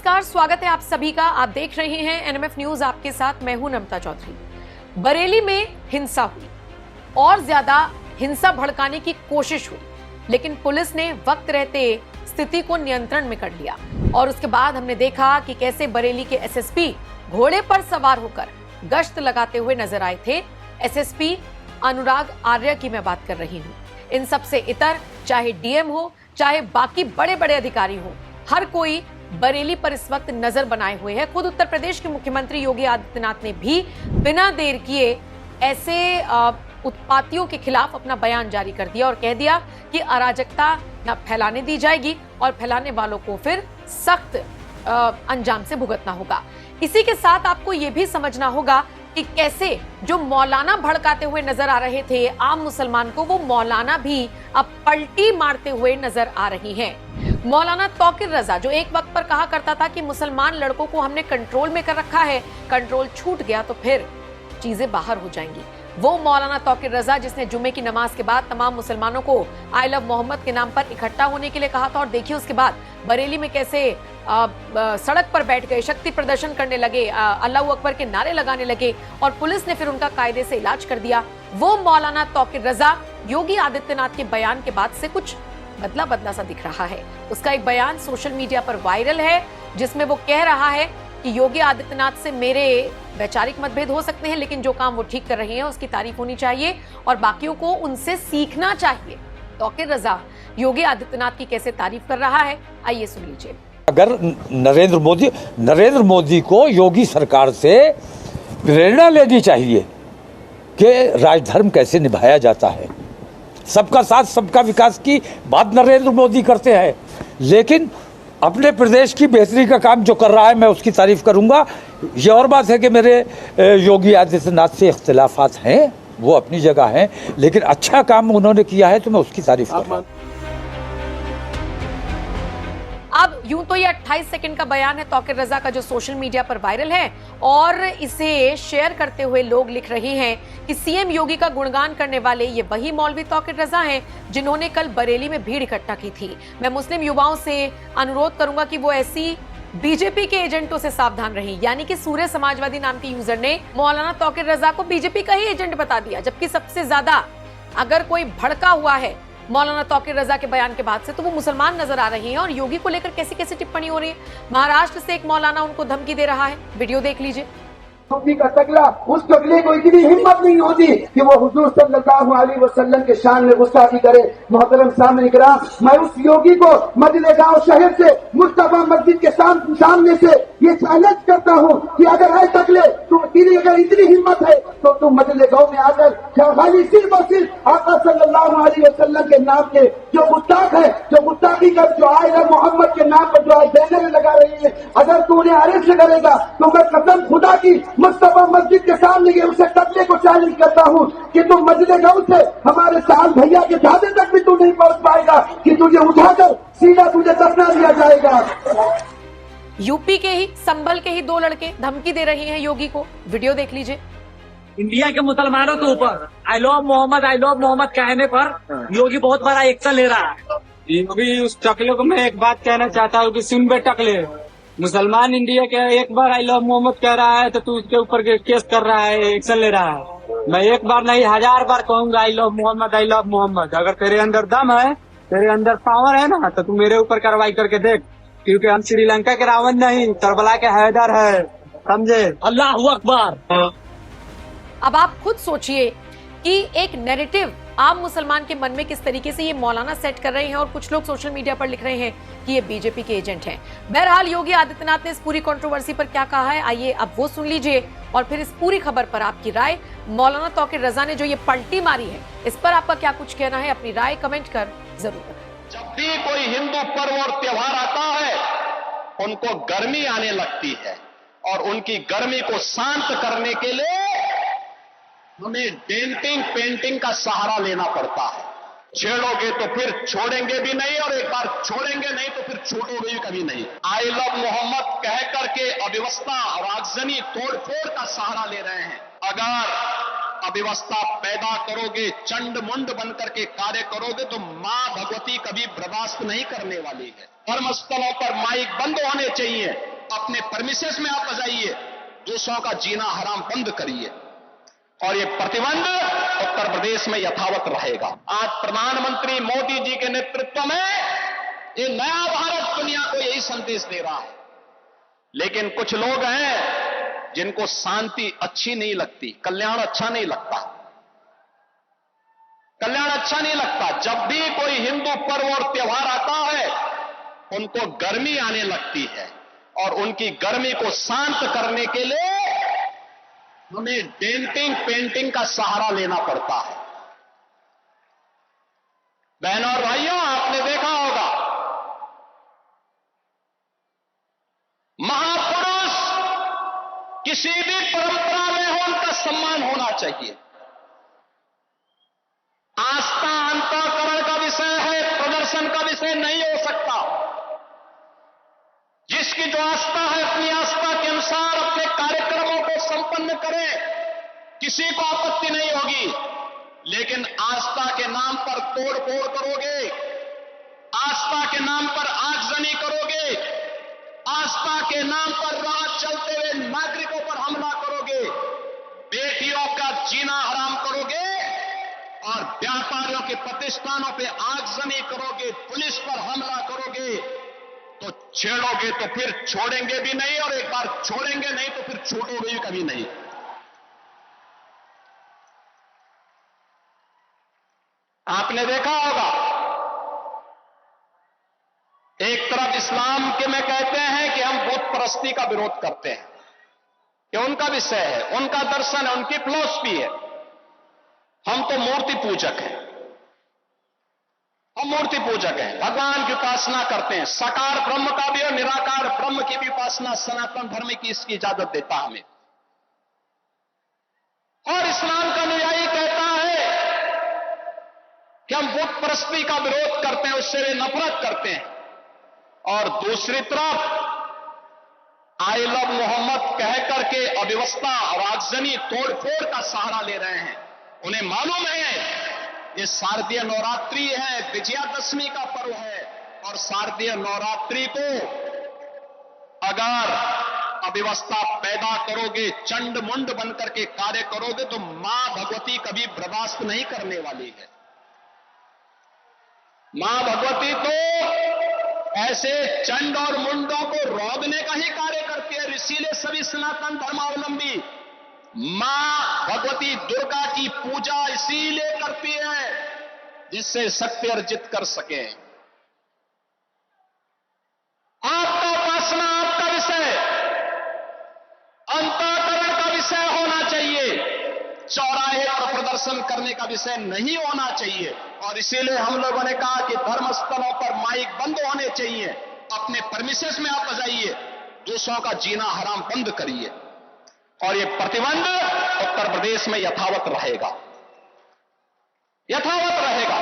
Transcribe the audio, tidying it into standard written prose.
नमस्कार, स्वागत है आप सभी का। आप देख रहे हैं एनएमएफ न्यूज, आपके साथ मैं हूं नमता चौधरी। बरेली में हिंसा हुई और ज्यादा हिंसा भड़काने की कोशिश हुई, लेकिन पुलिस ने वक्त रहते स्थिति को नियंत्रण में कर लिया। और उसके बाद हमने देखा कि कैसे बरेली के एसएसपी घोड़े पर सवार होकर गश्त लगाते हुए नजर आए थे। एसएसपी अनुराग आर्य की मैं बात कर रही हूँ। इन सबसे इतर चाहे डीएम हो, चाहे बाकी बड़े बड़े अधिकारी हो, हर कोई बरेली पर इस वक्त नजर बनाए हुए है। खुद उत्तर प्रदेश के मुख्यमंत्री योगी आदित्यनाथ ने भी बिना देर किए ऐसे उत्पातियों के खिलाफ अपना बयान जारी कर दिया और कह दिया कि अराजकता न फैलाने दी जाएगी और फैलाने वालों को फिर सख्त अंजाम से भुगतना होगा। इसी के साथ आपको यह भी समझना होगा कि कैसे जो मौलाना भड़काते हुए नजर आ रहे थे आम मुसलमान को, वो मौलाना भी अब पलटी मारते हुए नजर आ रही हैं। मौलाना तौकीर रजा जो एक वक्त पर कहा करता था कि मुसलमान लड़कों को हमने कंट्रोल में कर रखा है, कंट्रोल छूट गया तो फिर चीजें बाहर हो जाएंगी, वो मौलाना तौकीर रजा जिसने जुम्मे की नमाज के बाद तमाम मुसलमानों को आई लव मोहम्मद के नाम पर इकट्ठा होने के लिए कहा था। और देखिए उसके बाद बरेली में कैसे सड़क पर बैठ गए, शक्ति प्रदर्शन करने लगे, अल्लाह अकबर के नारे लगाने लगे और पुलिस ने फिर उनका कायदे से इलाज कर दिया। वो मौलाना तौकीर रजा योगी आदित्यनाथ के बयान के बाद से कुछ बदला सा दिख रहा है। उसका एक बयान सोशल मीडिया पर वायरल है जिसमें वो कह रहा है कि योगी आदित्यनाथ से मेरे वैचारिक मतभेद हो सकते हैं, लेकिन जो काम वो ठीक कर रहे हैं उसकी तारीफ होनी चाहिए और बाकियों को उनसे सीखना चाहिए। तौकीर रजा योगी आदित्यनाथ की कैसे तारीफ कर रहा है, आइए सुन लीजिए। अगर नरेंद्र मोदी को योगी सरकार से प्रेरणा लेनी चाहिए कि राजधर्म कैसे निभाया जाता है। सबका साथ सबका विकास की बात नरेंद्र मोदी करते हैं, लेकिन अपने प्रदेश की बेहतरी का काम जो कर रहा है मैं उसकी तारीफ करूंगा। ये और बात है कि मेरे योगी आदित्यनाथ से इख्तिलाफात हैं, वो अपनी जगह हैं, लेकिन अच्छा काम उन्होंने किया है तो मैं उसकी तारीफ कर रहा हूं। अब यूं तो ये 28 सेकंड का बयान है तौकीर रजा का जो सोशल मीडिया पर वायरल है और इसे शेयर करते हुए लोग लिख रहे हैं कि सीएम योगी का गुणगान करने वाले ये वही मौलवी तौकीर रजा हैं जिन्होंने कल बरेली में भीड़ इकट्ठा की थी। मैं मुस्लिम युवाओं से अनुरोध करूंगा कि वो ऐसी बीजेपी के एजेंटों से सावधान रही। यानी कि सूर्य समाजवादी नाम के यूजर ने मौलाना तौकीर रजा को बीजेपी का ही एजेंट बता दिया, जबकि सबसे ज्यादा अगर कोई भड़का हुआ है मौलाना तौकीर रजा के बयान के बाद से तो वो मुसलमान नजर आ रहे हैं। और योगी को लेकर कैसी कैसी टिप्पणी हो रही है। महाराष्ट्र से एक मौलाना उनको धमकी दे रहा है, वीडियो देख लीजिए। सूफी का टकला, उस टकले को इतनी हिम्मत नहीं होती कि वो हुजूर सल्लल्लाहु अलैहि वसल्लम के शान में गुस्ताखी करे। मोहतरम सामने इकराम, मैं उस योगी को मजले गांव शहर से मुस्तफा मस्जिद के सामने से ये चैलेंज करता हूँ कि अगर है टकले तेरी अगर इतनी हिम्मत है तो तुम मजले गांव में आकर खाली सिर्फ और सिर्फ आका सल्लल्लाहु अलैहि वसल्लम के नाम के जो गुस्ताख है, जो गुस्ताखी कर, जो आई लव मोहम्मद के नाम पर जो आज बैनर लगा रही है, अगर तू उन्हें अरेस्ट करेगा तो मैं कसम खुदा की मुस्तफा मस्जिद के सामने ये उसे टकले को चैलेंज करता हूँ कि तुम मजले गांव से हमारे साल भैया के झादे तक भी तू नहीं पहुंच पाएगा, कि तुझे उठाकर सीधा तुझे दफना दिया जाएगा। यूपी के ही संभल के ही दो लड़के धमकी दे रहे हैं योगी को, वीडियो देख लीजिए। इंडिया के मुसलमानों के ऊपर आई लव मोहम्मद कहने पर योगी बहुत बड़ा एक्शन ले रहा है। योगी उस टकले को मैं एक बात कहना चाहता हूँ कि सुन बे टकले, मुसलमान इंडिया के एक बार आई लव मोहम्मद कह रहा है तो तू उसके ऊपर केस कर रहा है, एक्शन ले रहा है। मैं एक बार नहीं 1000 बार कहूंगा आई लव मोहम्मद। अगर तेरे अंदर दम है, तेरे अंदर पावर है ना, तो तू मेरे ऊपर कार्रवाई करके देख, क्योंकि हम श्रीलंका के रावण नहीं, करबला के हैदर है, समझे। अल्लाहू अकबर। अब आप खुद सोचिए कि एक नैरेटिव आम मुसलमान के मन में किस तरीके से ये मौलाना सेट कर रहे हैं और कुछ लोग सोशल मीडिया पर लिख रहे हैं कि ये बीजेपी के एजेंट हैं। बहरहाल योगी आदित्यनाथ ने इस पूरी कंट्रोवर्सी पर क्या कहा है, आइए अब वो सुन लीजिए और फिर इस पूरी खबर पर आपकी राय। मौलाना तौकीर रजा ने जो ये पलटी मारी है इस पर आपका क्या कुछ कहना है, अपनी राय कमेंट कर जरूर बताएं। जब भी कोई हिंदू पर्व और त्योहार आता है उनको गर्मी आने लगती है और उनकी गर्मी को शांत करने के लिए हमें डेंटिंग पेंटिंग का सहारा लेना पड़ता है। छेड़ोगे तो फिर छोड़ेंगे भी नहीं और एक बार छोड़ेंगे नहीं तो फिर छूटोगे भी कभी नहीं। आई लव मोहम्मद कह करके अव्यवस्था और आगजनी तोड़फोड़ का सहारा ले रहे हैं। अगर अव्यवस्था पैदा करोगे, चंड मुंड बन करके कार्य करोगे तो मां भगवती कभी बर्दाश्त नहीं करने वाली है। धर्मस्थलों पर माइक बंद होने चाहिए। अपने परमिसेस में आप बजाइए, दूसरों का जीना हराम बंद करिए, और ये प्रतिबंध उत्तर प्रदेश में यथावत रहेगा। आज प्रधानमंत्री मोदी जी के नेतृत्व में ये नया भारत दुनिया को यही संदेश दे रहा है। लेकिन कुछ लोग हैं जिनको शांति अच्छी नहीं लगती, कल्याण अच्छा नहीं लगता, कल्याण अच्छा नहीं लगता। जब भी कोई हिंदू पर्व और त्योहार आता है, उनको गर्मी आने लगती है, और उनकी गर्मी को शांत करने के लिए हमें डेंटिंग पेंटिंग का सहारा लेना पड़ता है। बहनों और भाइयों, आपने देखा होगा महापुरुष किसी भी परंपरा में हो, उनका सम्मान होना चाहिए। आस्था अंतःकरण का विषय है, प्रदर्शन का विषय नहीं हो सकता। जिसकी जो आस्था है, अपनी आस्था के अनुसार अपने कार्यक्रमों को संपन्न करे, किसी को आपत्ति नहीं होगी। लेकिन आस्था के नाम पर तोड़ फोड़ करोगे, आस्था के नाम पर आगजनी करोगे, आस्था के नाम पर राह चलते हुए नागरिकों पर हमला करोगे, बेटियों का जीना हराम करोगे, और व्यापारियों के प्रतिष्ठानों पे आगजनी करोगे, पुलिस पर हमला करोगे, तो छेड़ोगे तो फिर छोड़ेंगे भी नहीं, और एक बार छोड़ेंगे नहीं तो फिर छोड़ोगे भी कभी नहीं। आपने देखा होगा, एक तरफ इस्लाम के में कहते हैं कि हम बुत परस्ती का विरोध करते हैं, कि उनका विषय है, उनका दर्शन है, उनकी फिलॉसफी है। हम तो मूर्ति पूजक हैं, हम मूर्ति पूजक हैं, भगवान की उपासना करते हैं। साकार ब्रह्म का भी और निराकार ब्रह्म की भी उपासना सनातन धर्म की इसकी इजाजत देता हमें। और इस्लाम का अनुयायी कहता है कि हम बुत परस्ती का विरोध करते हैं, उससे वे नफरत करते हैं। और दूसरी तरफ आई लव मोहम्मद कह करके अव्यवस्था और आगजनी तोड़फोड़ का सहारा ले रहे हैं। उन्हें मालूम है ये शारदीय नवरात्रि है, विजयादशमी का पर्व है, और शारदीय नवरात्रि को अगर अव्यवस्था पैदा करोगे, चंड मुंड बनकर के कार्य करोगे, तो मां भगवती कभी बर्दाश्त नहीं करने वाली है। मां भगवती तो ऐसे चंड और मुंडों को रोकने का ही कार्य करती है। इसीलिए सभी सनातन धर्मावलंबी मां भगवती दुर्गा की पूजा इसीलिए करती है जिससे शक्ति अर्जित कर सके। आपका उपासना आपका विषय, अंतःकरण का विषय होना चाहिए, चौराहे पर प्रदर्शन करने का विषय नहीं होना चाहिए। और इसीलिए हम लोगों ने कहा कि धर्म स्थलों पर माइक बंद होने चाहिए, अपने परमिसेस में आप बजाइए, दूसरों का जीना हराम बंद करिए, और ये प्रतिबंध उत्तर प्रदेश में यथावत रहेगा, यथावत रहेगा।